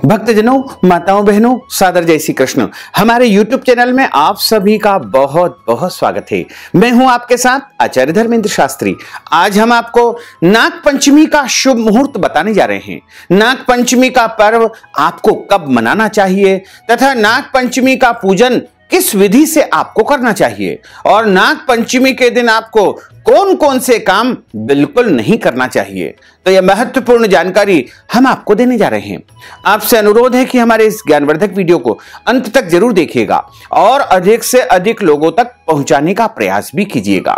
भक्तजनों, माताओं, बहनों, सादर जय श्री कृष्ण। हमारे YouTube चैनल में आप सभी का बहुत बहुत स्वागत है। मैं हूं आपके साथ आचार्य धर्मेंद्र शास्त्री। आज हम आपको नाग पंचमी का शुभ मुहूर्त बताने जा रहे हैं। नाग पंचमी का पर्व आपको कब मनाना चाहिए तथा नाग पंचमी का पूजन किस विधि से आपको करना चाहिए और नाग पंचमी के दिन आपको कौन कौन से काम बिल्कुल नहीं करना चाहिए, तो यह महत्वपूर्ण जानकारी हम आपको देने जा रहे हैं। आपसे अनुरोध है कि हमारे इस ज्ञानवर्धक वीडियो को अंत तक जरूर देखिएगा और अधिक से अधिक लोगों तक पहुंचाने का प्रयास भी कीजिएगा।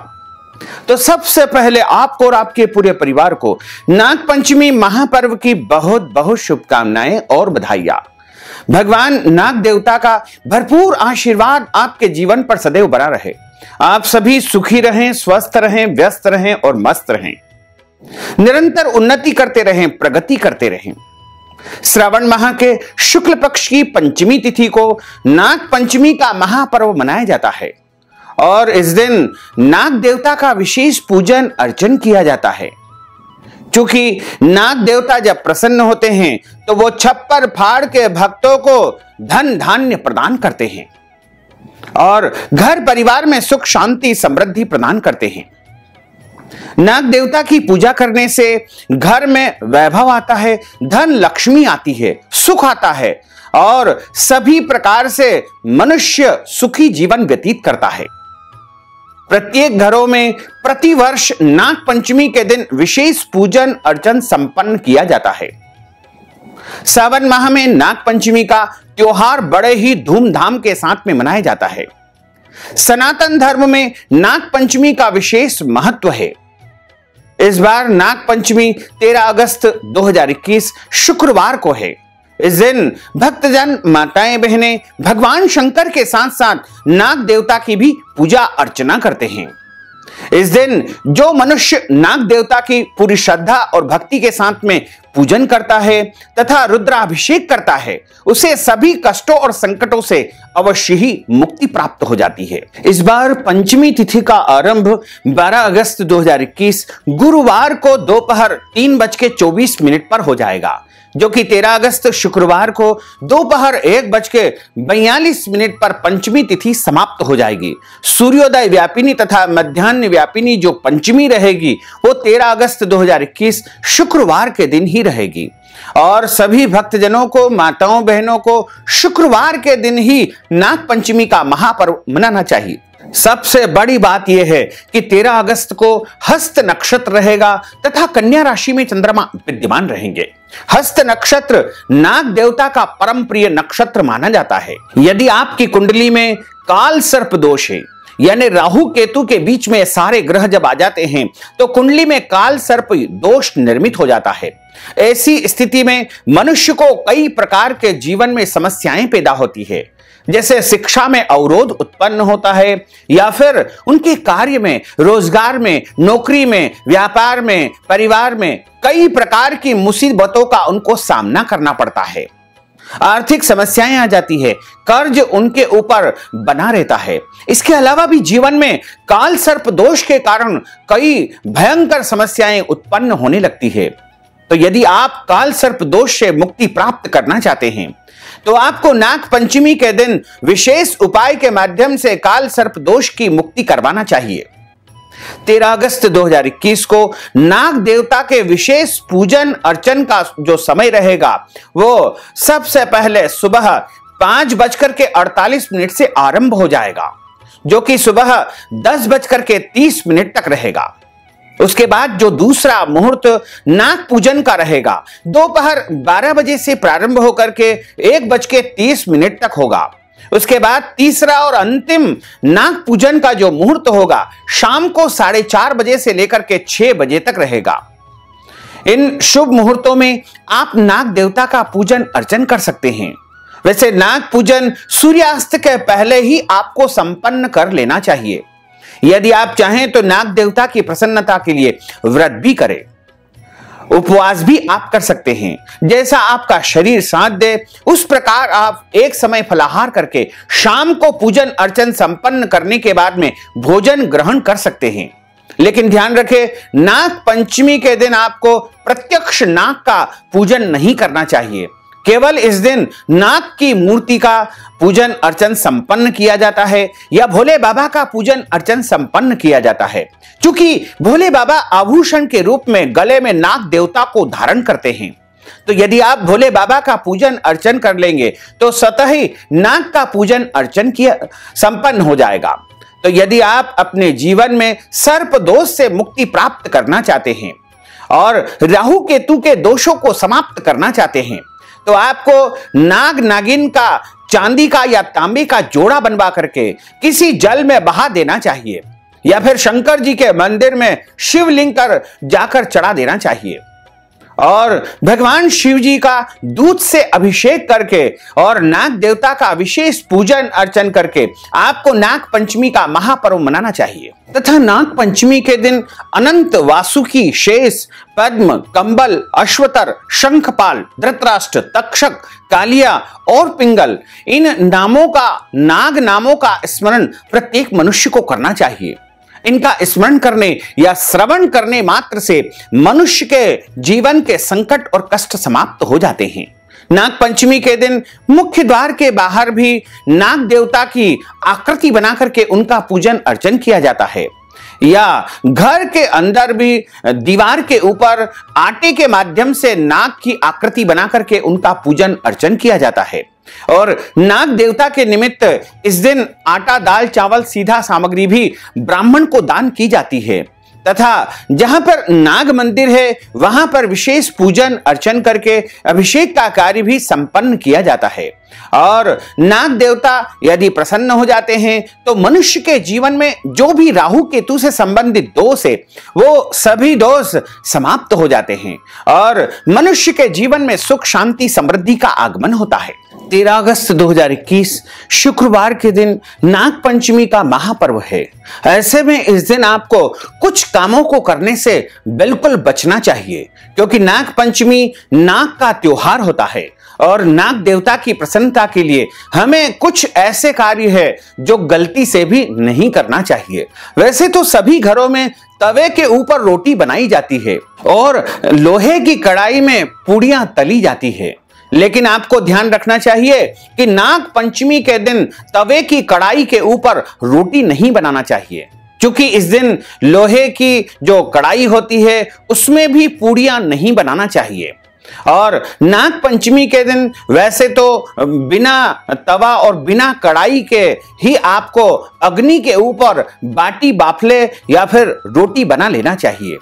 तो सबसे पहले आपको और आपके पूरे परिवार को नाग पंचमी महापर्व की बहुत बहुत शुभकामनाएं और बधाइयां। भगवान नाग देवता का भरपूर आशीर्वाद आपके जीवन पर सदैव बना रहे। आप सभी सुखी रहें, स्वस्थ रहें, व्यस्त रहें और मस्त रहें। निरंतर उन्नति करते रहें, प्रगति करते रहें। श्रावण माह के शुक्ल पक्ष की पंचमी तिथि को नाग पंचमी का महापर्व मनाया जाता है और इस दिन नाग देवता का विशेष पूजन अर्चन किया जाता है। क्योंकि नाग देवता जब प्रसन्न होते हैं तो वो छप्पर फाड़ के भक्तों को धन धान्य प्रदान करते हैं और घर परिवार में सुख शांति समृद्धि प्रदान करते हैं। नाग देवता की पूजा करने से घर में वैभव आता है, धन लक्ष्मी आती है, सुख आता है और सभी प्रकार से मनुष्य सुखी जीवन व्यतीत करता है। प्रत्येक घरों में प्रतिवर्ष नाग पंचमी के दिन विशेष पूजन अर्चन संपन्न किया जाता है। सावन माह में नाग पंचमी का त्योहार बड़े ही धूमधाम के साथ में मनाया जाता है। सनातन धर्म में नाग पंचमी का विशेष महत्व है। इस बार नाग पंचमी 13 अगस्त 2021 शुक्रवार को है। इस दिन भक्तजन, माताएं, बहनें भगवान शंकर के साथ साथ नाग देवता की भी पूजा अर्चना करते हैं। इस दिन जो मनुष्य नाग देवता की पूरी श्रद्धा और भक्ति के साथ में पूजन करता है तथा रुद्राभिषेक करता है, उसे सभी कष्टों और संकटों से अवश्य ही मुक्ति प्राप्त हो जाती है। इस बार पंचमी तिथि का आरंभ 12 अगस्त 2021 गुरुवार को दोपहर 3:24 पर हो जाएगा, जो कि 13 अगस्त शुक्रवार को दोपहर 1:42 पर पंचमी तिथि समाप्त हो जाएगी। सूर्योदय व्यापिनी तथा मध्याह्न व्यापिनी जो पंचमी रहेगी वो 13 अगस्त 2021 शुक्रवार के दिन ही रहेगी और सभी भक्तजनों को, माताओं, बहनों को शुक्रवार के दिन ही नाग पंचमी का महापर्व मनाना चाहिए। सबसे बड़ी बात यह है कि 13 अगस्त को हस्त नक्षत्र रहेगा तथा कन्या राशि में चंद्रमा विद्यमान रहेंगे। हस्त नक्षत्र नाग देवता का परम प्रिय नक्षत्र माना जाता है। यदि आपकी कुंडली में काल सर्प दोष है, यानी राहु केतु के बीच में सारे ग्रह जब आ जाते हैं तो कुंडली में काल सर्प दोष निर्मित हो जाता है। ऐसी स्थिति में मनुष्य को कई प्रकार के जीवन में समस्याएं पैदा होती है, जैसे शिक्षा में अवरोध उत्पन्न होता है या फिर उनके कार्य में, रोजगार में, नौकरी में, व्यापार में, परिवार में कई प्रकार की मुसीबतों का उनको सामना करना पड़ता है। आर्थिक समस्याएं आ जाती है, कर्ज उनके ऊपर बना रहता है। इसके अलावा भी जीवन में काल सर्प दोष के कारण कई भयंकर समस्याएं उत्पन्न होने लगती है। तो यदि आप काल सर्प दोष से मुक्ति प्राप्त करना चाहते हैं तो आपको नाग पंचमी के दिन विशेष उपाय के माध्यम से काल सर्प दोष की मुक्ति करवाना चाहिए। 13 अगस्त 2021 को नाग देवता के विशेष पूजन अर्चन का जो समय रहेगा वो सबसे पहले सुबह 5:48 से आरंभ हो जाएगा, जो कि सुबह 10:30 तक रहेगा। उसके बाद जो दूसरा मुहूर्त नाग पूजन का रहेगा दोपहर 12 बजे से प्रारंभ होकर के 1:30 तक होगा। उसके बाद तीसरा और अंतिम नाग पूजन का जो मुहूर्त होगा शाम को 4:30 बजे से लेकर के 6 बजे तक रहेगा। इन शुभ मुहूर्तों में आप नाग देवता का पूजन अर्चन कर सकते हैं। वैसे नाग पूजन सूर्यास्त के पहले ही आपको संपन्न कर लेना चाहिए। यदि आप चाहें तो नाग देवता की प्रसन्नता के लिए व्रत भी करें, उपवास भी आप कर सकते हैं। जैसा आपका शरीर साथ दे उस प्रकार आप एक समय फलाहार करके शाम को पूजन अर्चन संपन्न करने के बाद में भोजन ग्रहण कर सकते हैं। लेकिन ध्यान रखें, नाग पंचमी के दिन आपको प्रत्यक्ष नाग का पूजन नहीं करना चाहिए। केवल इस दिन नाग की मूर्ति का पूजन अर्चन संपन्न किया जाता है या भोले बाबा का पूजन अर्चन संपन्न किया जाता है। क्योंकि भोले बाबा आभूषण के रूप में गले में नाग देवता को धारण करते हैं, तो यदि आप भोले बाबा का पूजन अर्चन कर लेंगे तो स्वतः ही नाग का पूजन अर्चन किया संपन्न हो जाएगा। तो यदि आप अपने जीवन में सर्प दोष से मुक्ति प्राप्त करना चाहते हैं और राहु केतु के दोषों को समाप्त करना चाहते हैं, तो आपको नाग नागिन का चांदी का या तांबे का जोड़ा बनवा करके किसी जल में बहा देना चाहिए या फिर शंकर जी के मंदिर में शिवलिंग कर जाकर चढ़ा देना चाहिए और भगवान शिव जी का दूध से अभिषेक करके और नाग देवता का विशेष पूजन अर्चन करके आपको नाग पंचमी का महापर्व मनाना चाहिए। तथा नाग पंचमी के दिन अनंत, वासुकी, शेष, पद्म, कंबल, अश्वतर, शंखपाल, धृतराष्ट्र, तक्षक, कालिया और पिंगल, इन नामों का, नाग नामों का स्मरण प्रत्येक मनुष्य को करना चाहिए। इनका स्मरण करने या श्रवण करने मात्र से मनुष्य के जीवन के संकट और कष्ट समाप्त हो जाते हैं। नाग पंचमी के दिन मुख्य द्वार के बाहर भी नाग देवता की आकृति बनाकर के उनका पूजन अर्चन किया जाता है या घर के अंदर भी दीवार के ऊपर आटे के माध्यम से नाग की आकृति बना करके उनका पूजन अर्चन किया जाता है। और नाग देवता के निमित्त इस दिन आटा, दाल, चावल, सीधा सामग्री भी ब्राह्मण को दान की जाती है तथा जहां पर नाग मंदिर है वहां पर विशेष पूजन अर्चन करके अभिषेक का कार्य भी संपन्न किया जाता है। और नाग देवता यदि प्रसन्न हो जाते हैं तो मनुष्य के जीवन में जो भी राहु केतु से संबंधित दोष है वो सभी दोष समाप्त हो जाते हैं और मनुष्य के जीवन में सुख, शांति, समृद्धि का आगमन होता है। 13 अगस्त 2021 शुक्रवार के दिन नाग पंचमी का महापर्व है। ऐसे में इस दिन आपको कुछ कामों को करने से बिल्कुल बचना चाहिए क्योंकि नाग पंचमी नाग का त्योहार होता है और नाग देवता की प्रसन्नता के लिए हमें कुछ ऐसे कार्य है जो गलती से भी नहीं करना चाहिए। वैसे तो सभी घरों में तवे के ऊपर रोटी बनाई जाती है और लोहे की कढ़ाई में पूड़ियां तली जाती है, लेकिन आपको ध्यान रखना चाहिए कि नाग पंचमी के दिन तवे की कढ़ाई के ऊपर रोटी नहीं बनाना चाहिए क्योंकि इस दिन लोहे की जो कढ़ाई होती है उसमें भी पूड़ियां नहीं बनाना चाहिए। और नाग पंचमी के दिन वैसे तो बिना तवा और बिना कढ़ाई के ही आपको अग्नि के ऊपर बाटी, बाफले या फिर रोटी बना लेना चाहिए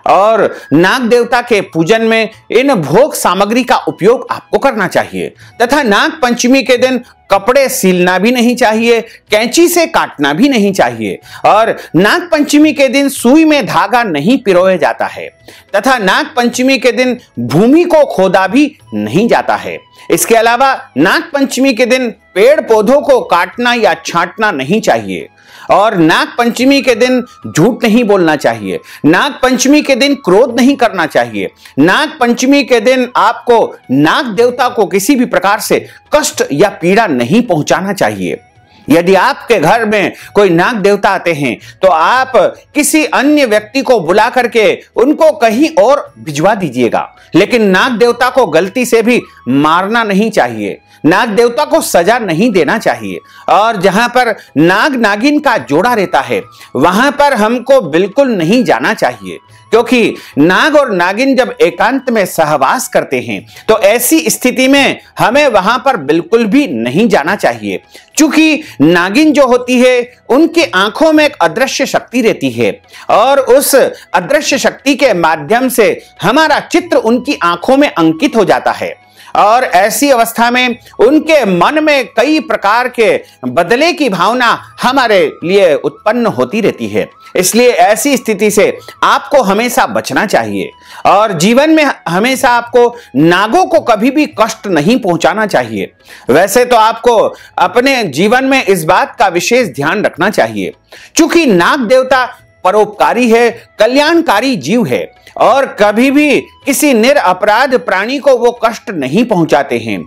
और नाग देवता के पूजन में इन भोग सामग्री का उपयोग आपको करना चाहिए तथा नाग पंचमी के दिन कपड़े सीलना भी नहीं चाहिए, कैंची से काटना भी नहीं चाहिए और नाग पंचमी के दिन सुई में धागा नहीं पिरोया जाता है तथा नाग पंचमी के दिन भूमि को खोदा भी नहीं जाता है। इसके अलावा नाग पंचमी के दिन पेड़ पौधों को काटना या छांटना नहीं चाहिए और नाग पंचमी के दिन झूठ नहीं बोलना चाहिए। नाग पंचमी के दिन क्रोध नहीं करना चाहिए। नाग पंचमी के दिन आपको नाग देवता को किसी भी प्रकार से कष्ट या पीड़ा नहीं पहुंचाना चाहिए। यदि आपके घर में कोई नाग देवता आते हैं तो आप किसी अन्य व्यक्ति को बुला करके उनको कहीं और भिजवा दीजिएगा, लेकिन नाग देवता को गलती से भी मारना नहीं चाहिए, नाग देवता को सजा नहीं देना चाहिए और जहां पर नाग नागिन का जोड़ा रहता है वहां पर हमको बिल्कुल नहीं जाना चाहिए क्योंकि नाग और नागिन जब एकांत में सहवास करते हैं तो ऐसी स्थिति में हमें वहां पर बिल्कुल भी नहीं जाना चाहिए क्योंकि नागिन जो होती है उनके आंखों में एक अदृश्य शक्ति रहती है और उस अदृश्य शक्ति के माध्यम से हमारा चित्र उनकी आंखों में अंकित हो जाता है और ऐसी अवस्था में उनके मन में कई प्रकार के बदले की भावना हमारे लिए उत्पन्न होती रहती है। इसलिए ऐसी स्थिति से आपको हमेशा बचना चाहिए और जीवन में हमेशा आपको नागों को कभी भी कष्ट नहीं पहुंचाना चाहिए। वैसे तो आपको अपने जीवन में इस बात का विशेष ध्यान रखना चाहिए क्योंकि नाग देवता परोपकारी है, कल्याणकारी जीव है और कभी भी किसी निरपराध प्राणी को वो कष्ट नहीं पहुंचाते हैं।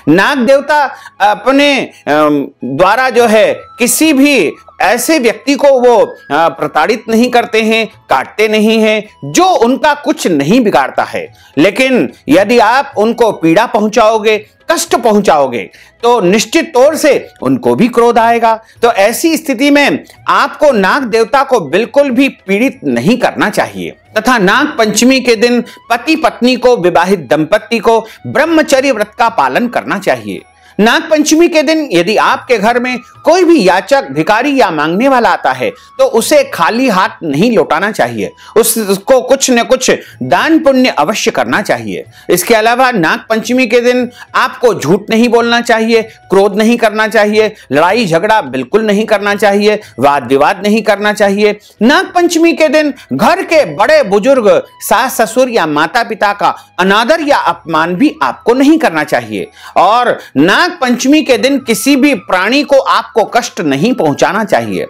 नाग देवता अपने द्वारा जो है किसी भी ऐसे व्यक्ति को वो प्रताड़ित नहीं करते हैं, काटते नहीं हैं, जो उनका कुछ नहीं बिगाड़ता है। लेकिन यदि आप उनको पीड़ा पहुंचाओगे, कष्ट पहुंचाओगे, तो निश्चित तौर से उनको भी क्रोध आएगा। तो ऐसी स्थिति में आपको नाग देवता को बिल्कुल भी पीड़ित नहीं करना चाहिए तथा नाग पंचमी के दिन पति पत्नी को, विवाहित दंपति को ब्रह्मचर्य व्रत का पालन करना चाहिए। नाग पंचमी के दिन यदि आपके घर में कोई भी याचक, भिखारी या मांगने वाला आता है तो उसे खाली हाथ नहीं लौटाना चाहिए, उसको कुछ न कुछ दान पुण्य अवश्य करना चाहिए। इसके अलावा नाग पंचमी के दिन आपको झूठ नहीं बोलना चाहिए, क्रोध नहीं करना चाहिए, लड़ाई झगड़ा बिल्कुल नहीं करना चाहिए, वाद विवाद नहीं करना चाहिए। नाग पंचमी के दिन घर के बड़े बुजुर्ग, सास ससुर या माता पिता का अनादर या अपमान भी आपको नहीं करना चाहिए। और नाग पंचमी के दिन किसी भी प्राणी को आपको कष्ट नहीं पहुंचाना चाहिए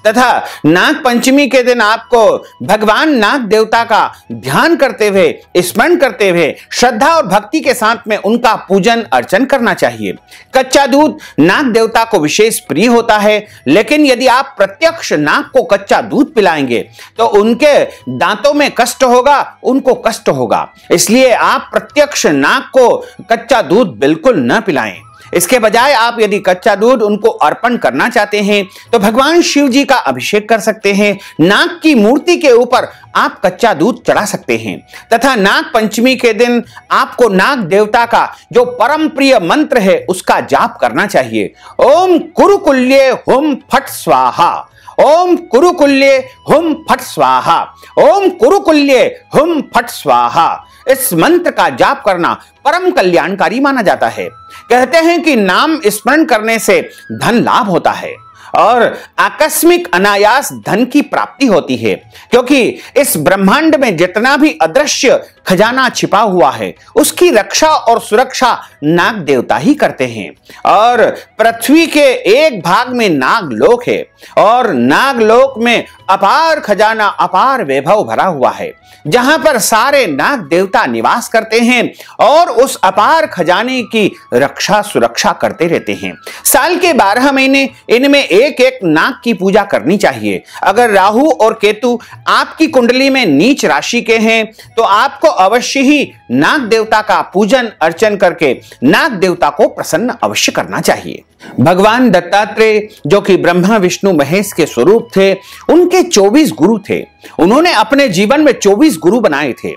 तथा नाग पंचमी के दिन आपको भगवान नाग देवता का ध्यान करते हुए, स्मरण करते हुए, श्रद्धा और भक्ति के साथ में उनका पूजन अर्चन करना चाहिए। कच्चा दूध नाग देवता को विशेष प्रिय होता है, लेकिन यदि आप प्रत्यक्ष नाग को कच्चा दूध पिलाएंगे तो उनके दांतों में कष्ट होगा, उनको कष्ट होगा। इसलिए आप प्रत्यक्ष नाग को कच्चा दूध बिल्कुल न पिलाएं। इसके बजाय आप यदि कच्चा दूध उनको अर्पण करना चाहते हैं तो भगवान शिव जी का अभिषेक कर सकते हैं, नाग की मूर्ति के ऊपर आप कच्चा दूध चढ़ा सकते हैं तथा नाग पंचमी के दिन आपको नाग देवता का जो परम प्रिय मंत्र है उसका जाप करना चाहिए। ओम कुरुकुल्ये हुम फट स्वाहा, ओम कुरुकुल्ये हुम फट स्वाहा, ओम कुरुकुल्ये हुम फट स्वाहा। इस मंत्र का जाप करना परम कल्याणकारी माना जाता है। कहते हैं कि नाम स्मरण करने से धन लाभ होता है और आकस्मिक अनायास धन की प्राप्ति होती है, क्योंकि इस ब्रह्मांड में जितना भी अदृश्य खजाना छिपा हुआ है उसकी रक्षा और सुरक्षा नाग देवता ही करते हैं। और पृथ्वी के एक भाग में नागलोक है और नागलोक में अपार खजाना, अपार वैभव भरा हुआ है, जहां पर सारे नाग देवता निवास करते हैं और उस अपार खजाने की रक्षा सुरक्षा करते रहते हैं। साल के 12 महीने इनमें एक एक नाग की पूजा करनी चाहिए। अगर राहु और केतु आपकी कुंडली में नीच राशि के हैं तो आपको अवश्य ही नाग देवता का पूजन अर्चन करके नाग देवता को प्रसन्न अवश्य करना चाहिए। भगवान दत्तात्रेय जो कि ब्रह्मा विष्णु महेश के स्वरूप थे, उनके 24 गुरु थे। उन्होंने अपने जीवन में 24 गुरु बनाए थे।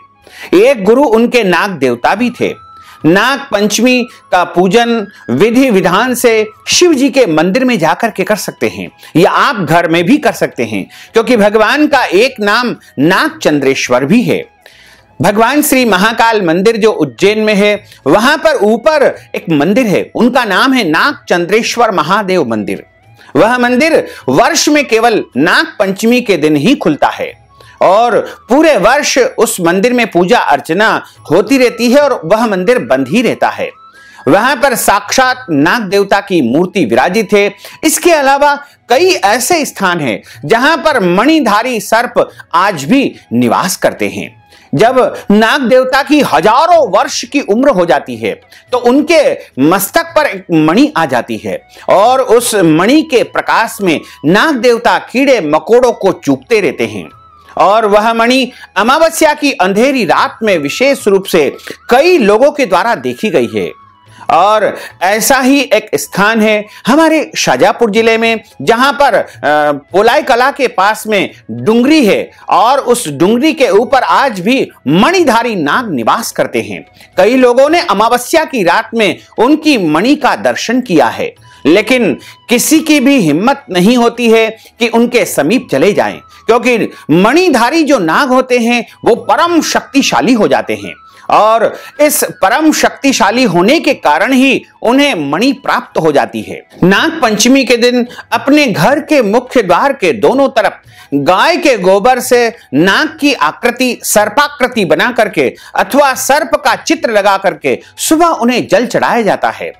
एक गुरु उनके नाग देवता भी थे। नाग पंचमी का पूजन विधि विधान से शिव जी के मंदिर में जाकर के कर सकते हैं या आप घर में भी कर सकते हैं, क्योंकि भगवान का एक नाम नाग चंद्रेश्वर भी है। भगवान श्री महाकाल मंदिर जो उज्जैन में है, वहां पर ऊपर एक मंदिर है, उनका नाम है नाग चंद्रेश्वर महादेव मंदिर। वह मंदिर वर्ष में केवल नाग पंचमी के दिन ही खुलता है और पूरे वर्ष उस मंदिर में पूजा अर्चना होती रहती है और वह मंदिर बंद ही रहता है। वहां पर साक्षात नाग देवता की मूर्ति विराजित है। इसके अलावा कई ऐसे स्थान हैं जहां पर मणिधारी सर्प आज भी निवास करते हैं। जब नाग देवता की हजारों वर्ष की उम्र हो जाती है तो उनके मस्तक पर एक मणि आ जाती है और उस मणि के प्रकाश में नाग देवता कीड़े मकोड़ों को चूकते रहते हैं और वह मणि अमावस्या की अंधेरी रात में विशेष रूप से कई लोगों के द्वारा देखी गई है। और ऐसा ही एक स्थान है हमारे शाजापुर जिले में, जहां पर पोलाई कला के पास में डुंगरी है और उस डुंगरी के ऊपर आज भी मणिधारी नाग निवास करते हैं। कई लोगों ने अमावस्या की रात में उनकी मणि का दर्शन किया है, लेकिन किसी की भी हिम्मत नहीं होती है कि उनके समीप चले जाएं, क्योंकि मणिधारी जो नाग होते हैं वो परम शक्तिशाली हो जाते हैं और इस परम शक्तिशाली होने के कारण ही उन्हें मणि प्राप्त हो जाती है। नाग पंचमी के दिन अपने घर के मुख्य द्वार के दोनों तरफ गाय के गोबर से नाग की आकृति, सर्पाकृति बना करके अथवा सर्प का चित्र लगा करके सुबह उन्हें जल चढ़ाया जाता है।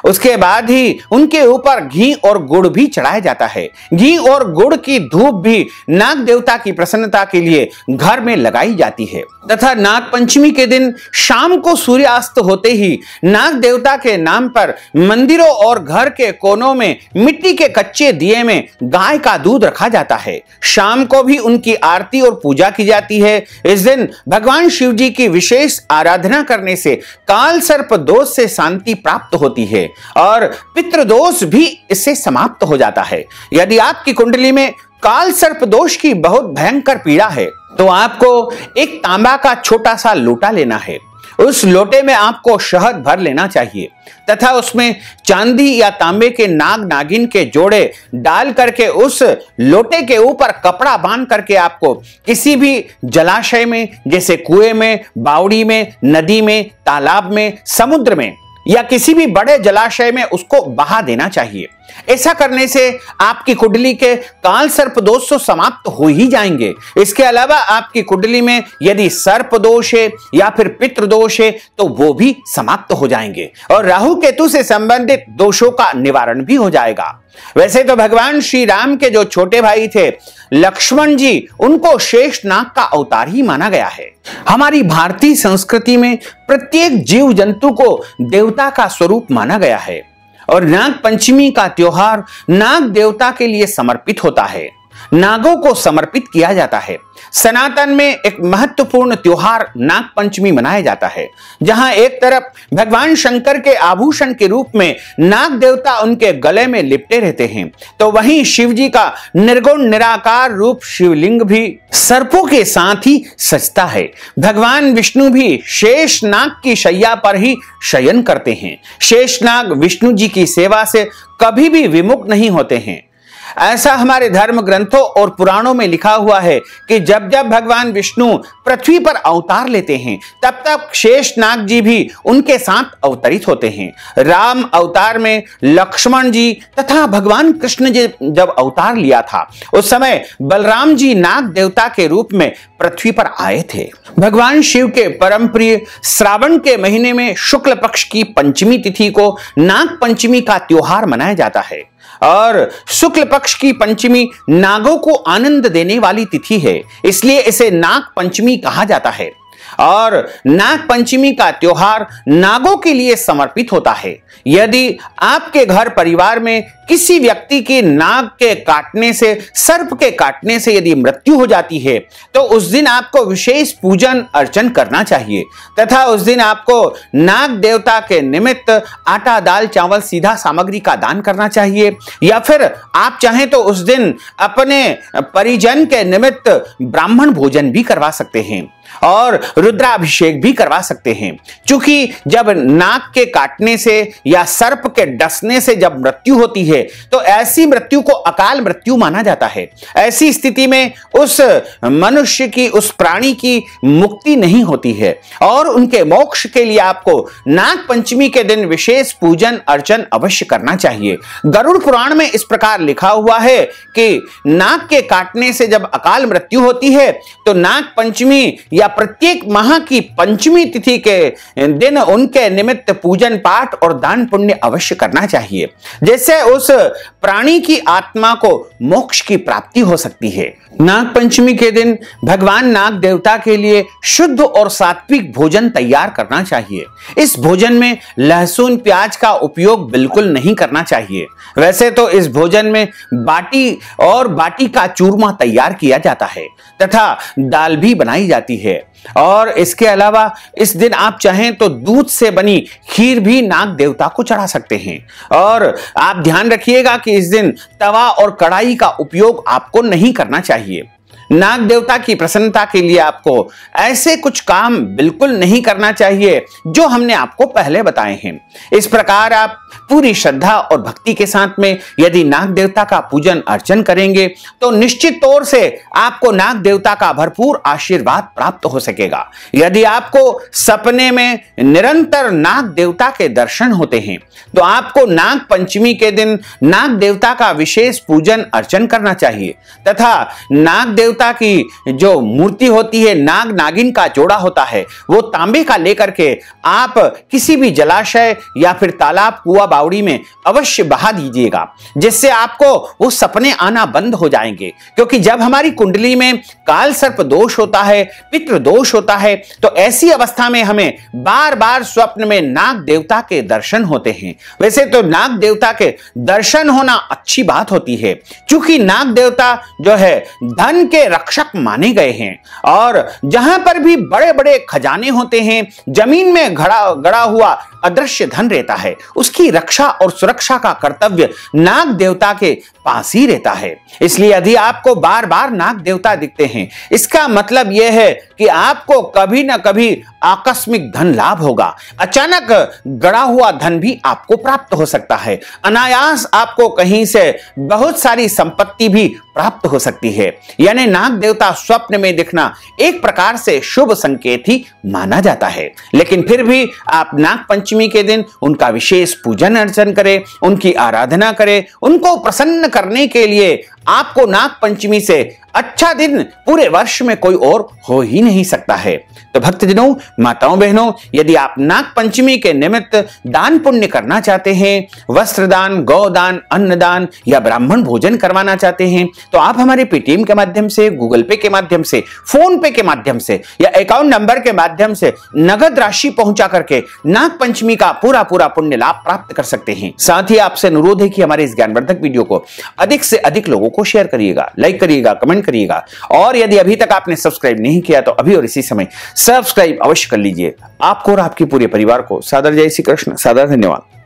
उसके बाद ही उनके ऊपर घी और गुड़ भी चढ़ाया जाता है। घी और गुड़ की धूप भी नाग देवता की प्रसन्नता के लिए घर में लगाई जाती है तथा नाग पंचमी के दिन शाम को सूर्यास्त होते ही नाग देवता के नाम पर मंदिरों और घर के कोनों में मिट्टी के कच्चे दिए में गाय का दूध रखा जाता है। शाम को भी उनकी आरती और पूजा की जाती है। इस दिन भगवान शिव जी की विशेष आराधना करने से काल सर्प दोष से शांति प्राप्त होती है और पितृ दोष भी इससे समाप्त हो जाता है। यदि आपकी कुंडली में काल सर्प दोष की बहुत भयंकर पीड़ा है तो आपको एक तांबा का छोटा सा लोटा लेना है। उस लोटे में आपको शहद भर लेना चाहिए तथा उसमें चांदी या तांबे के नाग नागिन के जोड़े डाल करके उस लोटे के ऊपर कपड़ा बांध करके आपको किसी भी जलाशय में, जैसे कुएं में, बावड़ी में, नदी में, तालाब में, समुद्र में या किसी भी बड़े जलाशय में उसको बहा देना चाहिए। ऐसा करने से आपकी कुंडली के काल सर्प दोष तो समाप्त हो ही जाएंगे। इसके अलावा आपकी कुंडली में यदि सर्प दोष है या फिर पितृ दोष है तो वो भी समाप्त हो जाएंगे और राहु केतु से संबंधित दोषों का निवारण भी हो जाएगा। वैसे तो भगवान श्री राम के जो छोटे भाई थे लक्ष्मण जी, उनको शेष नाग का अवतार ही माना गया है। हमारी भारतीय संस्कृति में प्रत्येक जीव जंतु को देवता का स्वरूप माना गया है और नाग पंचमी का त्योहार नाग देवता के लिए समर्पित होता है। नागों को समर्पित किया जाता है। सनातन में एक महत्वपूर्ण त्योहार नाग पंचमी मनाया जाता है, जहां एक तरफ भगवान शंकर के आभूषण के रूप में नाग देवता उनके गले में लिपटे रहते हैं, तो वहीं शिव जी का निर्गुण निराकार रूप शिवलिंग भी सर्पों के साथ ही सजता है। भगवान विष्णु भी शेष नाग की शैया पर ही शयन करते हैं। शेष नाग विष्णु जी की सेवा से कभी भी विमुख नहीं होते हैं। ऐसा हमारे धर्म ग्रंथों और पुराणों में लिखा हुआ है कि जब जब भगवान विष्णु पृथ्वी पर अवतार लेते हैं तब तब शेष नाग जी भी उनके साथ अवतरित होते हैं। राम अवतार में लक्ष्मण जी तथा भगवान कृष्ण जी जब अवतार लिया था उस समय बलराम जी नाग देवता के रूप में पृथ्वी पर आए थे। भगवान शिव के परम प्रिय श्रावण के महीने में शुक्ल पक्ष की पंचमी तिथि को नाग पंचमी का त्योहार मनाया जाता है और शुक्ल पक्ष की पंचमी नागों को आनंद देने वाली तिथि है, इसलिए इसे नाग पंचमी कहा जाता है। और नाग पंचमी का त्योहार नागों के लिए समर्पित होता है। यदि आपके घर परिवार में किसी व्यक्ति की नाग के काटने से, सर्प के काटने से यदि मृत्यु हो जाती है तो उस दिन आपको विशेष पूजन अर्चन करना चाहिए तथा उस दिन आपको नाग देवता के निमित्त आटा, दाल, चावल, सीधा सामग्री का दान करना चाहिए या फिर आप चाहें तो उस दिन अपने परिजन के निमित्त ब्राह्मण भोजन भी करवा सकते हैं और रुद्राभिषेक भी करवा सकते हैं। क्योंकि जब नाग के काटने से या सर्प के डसने से जब मृत्यु होती है तो ऐसी मृत्यु को अकाल मृत्यु माना जाता है। ऐसी स्थिति में उस मनुष्य की, उस प्राणी की मुक्ति नहीं होती है और उनके मोक्ष के लिए आपको नाग पंचमी के दिन विशेष पूजन अर्चन अवश्य करना चाहिए। गरुड़ पुराण में इस प्रकार लिखा हुआ है कि नाग के काटने से जब अकाल मृत्यु होती है तो नाग पंचमी या प्रत्येक माह की पंचमी तिथि के दिन उनके निमित्त पूजन पाठ और दान पुण्य अवश्य करना चाहिए, जिससे उस प्राणी की आत्मा को मोक्ष की प्राप्ति हो सकती है। नाग पंचमी के दिन भगवान नाग देवता के लिए शुद्ध और सात्विक भोजन तैयार करना चाहिए। इस भोजन में लहसुन, प्याज का उपयोग बिल्कुल नहीं करना चाहिए। वैसे तो इस भोजन में बाटी और बाटी का चूरमा तैयार किया जाता है तथा दाल भी बनाई जाती है और इसके अलावा इस दिन आप चाहें तो दूध से बनी खीर भी नाग देवता को चढ़ा सकते हैं। और आप ध्यान रखिएगा कि इस दिन तवा और कढ़ाई का उपयोग आपको नहीं करना चाहिए। नाग देवता की प्रसन्नता के लिए आपको ऐसे कुछ काम बिल्कुल नहीं करना चाहिए जो हमने आपको पहले बताए हैं। इस प्रकार आप पूरी श्रद्धा और भक्ति के साथ में यदि नाग देवता का पूजन अर्चन करेंगे तो निश्चित तौर से आपको नाग देवता का भरपूर आशीर्वाद प्राप्त हो सकेगा। यदि आपको सपने में निरंतर नाग देवता के दर्शन होते हैं तो आपको नाग पंचमी के दिन नाग देवता का विशेष पूजन अर्चन करना चाहिए तथा नाग देवता देवता की जो मूर्ति होती है, नाग नागिन का जोड़ा होता है, वो तांबे का लेकर के आप किसी भी जलाशय या फिर तालाब, कुआं, बावड़ी में अवश्य बहा दीजिएगा, जिससे आपको वो सपने आना बंद हो जाएंगे। क्योंकि जब हमारी कुंडली में काल सर्प दोष होता है, पितृ दोष होता है, तो ऐसी अवस्था में हमें बार बार स्वप्न में नाग देवता के दर्शन होते हैं। वैसे तो नाग देवता के दर्शन होना अच्छी बात होती है, क्योंकि नाग देवता जो है धन के रक्षक माने गए हैं, और जहां पर भी बड़े बड़े खजाने होते हैं, जमीन में गड़ा हुआ अदृश्य धन रहता है, उसकी रक्षा और सुरक्षा का कर्तव्य नाग देवता के पास ही रहता है। इसलिए यदि आपको बार बार नाग देवता दिखते हैं, इसका मतलब यह है कि आपको कभी ना कभी आकस्मिक धन लाभ होगा। अचानक गड़ा हुआ धन भी आपको प्राप्त हो सकता है। अनायास आपको कहीं से बहुत सारी संपत्ति भी प्राप्त हो सकती है। यानी नाग देवता स्वप्न में दिखना एक प्रकार से शुभ संकेत ही माना जाता है। लेकिन फिर भी आप नाग पंचमी के दिन उनका विशेष पूजन अर्चन करें, उनकी आराधना करें। उनको प्रसन्न करने के लिए आपको नाग पंचमी से अच्छा दिन पूरे वर्ष में कोई और हो ही नहीं सकता है। तो भक्तजनों, माताओं, बहनों, यदि आप नाग पंचमी के निमित्त दान पुण्य करना चाहते हैं, वस्त्र दान, गौदान, अन्नदान या ब्राह्मण भोजन करवाना चाहते हैं, तो आप हमारे पेटीएम के माध्यम से, गूगल पे के माध्यम से, फोन पे के माध्यम से या अकाउंट नंबर के माध्यम से नगद राशि पहुंचा करके नाग पंचमी का पूरा पुण्य लाभ प्राप्त कर सकते हैं। साथ ही आपसे अनुरोध है कि हमारे इस ज्ञानवर्धक वीडियो को अधिक से अधिक लोगों को शेयर करिएगा, लाइक करिएगा, कमेंट करिएगा, और यदि अभी तक आपने सब्सक्राइब नहीं किया तो अभी और इसी समय सब्सक्राइब अवश्य कर लीजिए। आपको और आपके पूरे परिवार को सादर जय श्री कृष्ण, सादर धन्यवाद।